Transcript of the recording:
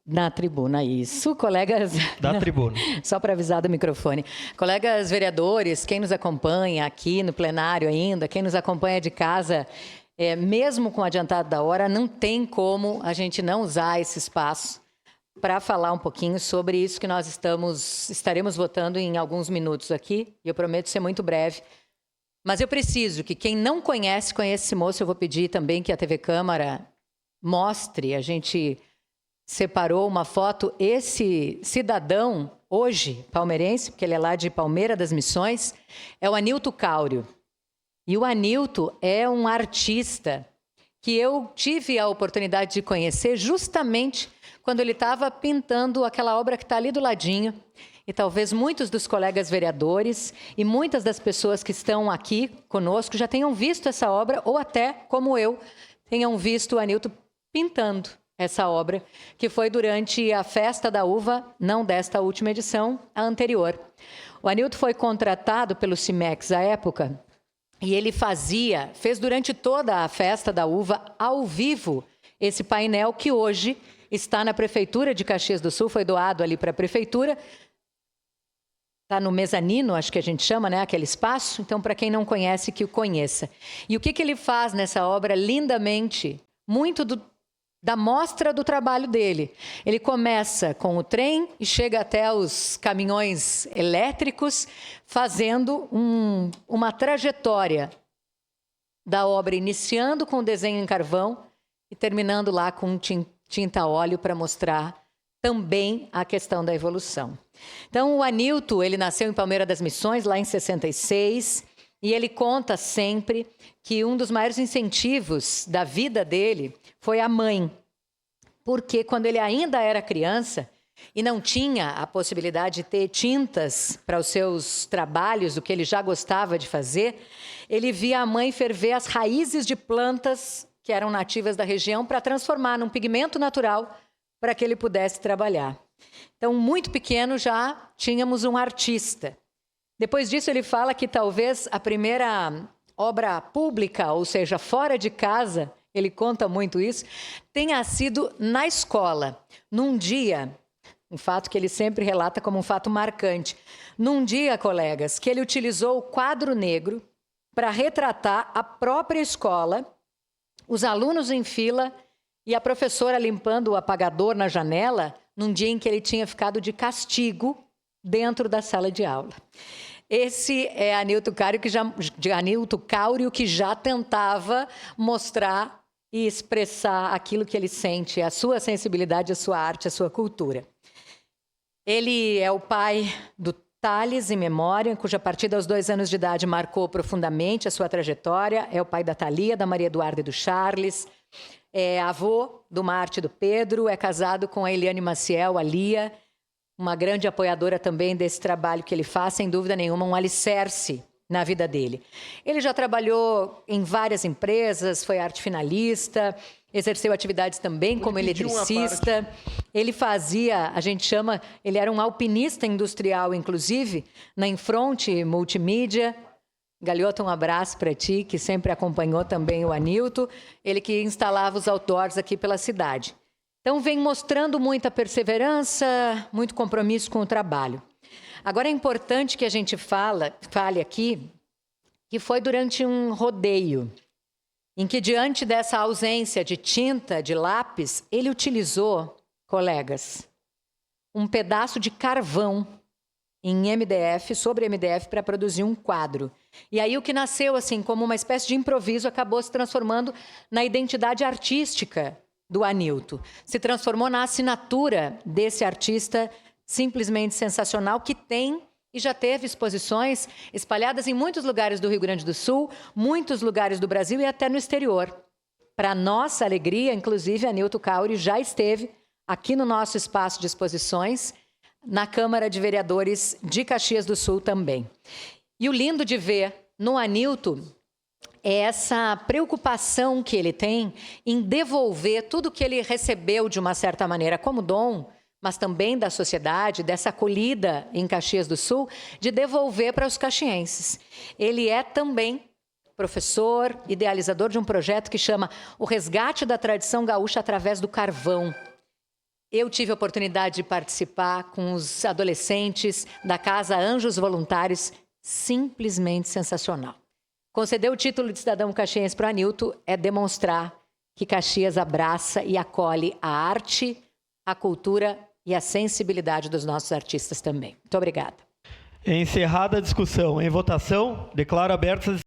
Na tribuna, isso. Colegas... Da tribuna. Só para avisar do microfone. Colegas vereadores, quem nos acompanha aqui no plenário ainda, quem nos acompanha de casa, mesmo com o adiantado da hora, não tem como a gente não usar esse espaço para falar um pouquinho sobre isso que nós estaremos votando em alguns minutos aqui, e eu prometo ser muito breve. Mas eu preciso que quem não conhece esse moço. Eu vou pedir também que a TV Câmara mostre. A gente separou uma foto. Esse cidadão, hoje, palmeirense, porque ele é lá de Palmeira das Missões, é o Anilto Cáurio. E o Anilto é um artista que eu tive a oportunidade de conhecer justamente quando ele estava pintando aquela obra que está ali do ladinho. E talvez muitos dos colegas vereadores e muitas das pessoas que estão aqui conosco já tenham visto essa obra, ou até, como eu, tenham visto o Anilto pintando essa obra, que foi durante a Festa da Uva, não desta última edição, a anterior. O Anilto foi contratado pelo Cimex à época, e ele fez durante toda a Festa da Uva, ao vivo, esse painel que hoje está na Prefeitura de Caxias do Sul, foi doado ali para a Prefeitura. Está no mezanino, acho que a gente chama, né, aquele espaço. Então, para quem não conhece, que o conheça. E o que ele faz nessa obra lindamente? Muito da mostra do trabalho dele. Ele começa com o trem e chega até os caminhões elétricos, fazendo uma trajetória da obra, iniciando com o desenho em carvão e terminando lá com tinta a óleo para mostrar também a questão da evolução. Então, o Anilto, ele nasceu em Palmeira das Missões, lá em 66, e ele conta sempre que um dos maiores incentivos da vida dele foi a mãe, porque quando ele ainda era criança e não tinha a possibilidade de ter tintas para os seus trabalhos, o que ele já gostava de fazer, ele via a mãe ferver as raízes de plantas que eram nativas da região para transformar num pigmento natural para que ele pudesse trabalhar. Então, muito pequeno já tínhamos um artista. Depois disso, ele fala que talvez a primeira obra pública, ou seja, fora de casa, ele conta muito isso, tenha sido na escola. Num dia, um fato que ele sempre relata como um fato marcante. Num dia, colegas, que ele utilizou o quadro negro para retratar a própria escola, os alunos em fila e a professora limpando o apagador na janela, num dia em que ele tinha ficado de castigo dentro da sala de aula. Esse é Anilto Cáurio, que já tentava mostrar e expressar aquilo que ele sente, a sua sensibilidade, a sua arte, a sua cultura. Ele é o pai do Thales, em memória, cuja partida aos 2 anos de idade marcou profundamente a sua trajetória. É o pai da Thalia, da Maria Eduarda e do Charles. É avô do Marte e do Pedro, é casado com a Eliane Maciel, a Lia, uma grande apoiadora também desse trabalho que ele faz, sem dúvida nenhuma, um alicerce na vida dele. Ele já trabalhou em várias empresas, foi arte finalista, exerceu atividades também como eletricista. Ele fazia, a gente chama, ele era um alpinista industrial, inclusive, na Infronte Multimídia. Galiota, um abraço para ti, que sempre acompanhou também o Anilto, ele que instalava os outdoors aqui pela cidade. Então, vem mostrando muita perseverança, muito compromisso com o trabalho. Agora, é importante que a gente fale aqui que foi durante um rodeio, em que, diante dessa ausência de tinta, de lápis, ele utilizou, colegas, um pedaço de carvão em MDF, sobre MDF, para produzir um quadro. E aí o que nasceu assim como uma espécie de improviso acabou se transformando na identidade artística do Anilto. Se transformou na assinatura desse artista simplesmente sensacional, que tem e já teve exposições espalhadas em muitos lugares do Rio Grande do Sul, muitos lugares do Brasil e até no exterior. Para nossa alegria, inclusive, Anilto Cáurio já esteve aqui no nosso espaço de exposições, na Câmara de Vereadores de Caxias do Sul também. E o lindo de ver no Anilto é essa preocupação que ele tem em devolver tudo que ele recebeu de uma certa maneira como dom, mas também da sociedade, dessa acolhida em Caxias do Sul, de devolver para os caxienses. Ele é também professor, idealizador de um projeto que chama O Resgate da Tradição Gaúcha através do Carvão. Eu tive a oportunidade de participar com os adolescentes da Casa Anjos Voluntários, simplesmente sensacional. Conceder o título de cidadão caxiense para o Anilton é demonstrar que Caxias abraça e acolhe a arte, a cultura e a sensibilidade dos nossos artistas também. Muito obrigada. Encerrada a discussão. Em votação, declaro abertas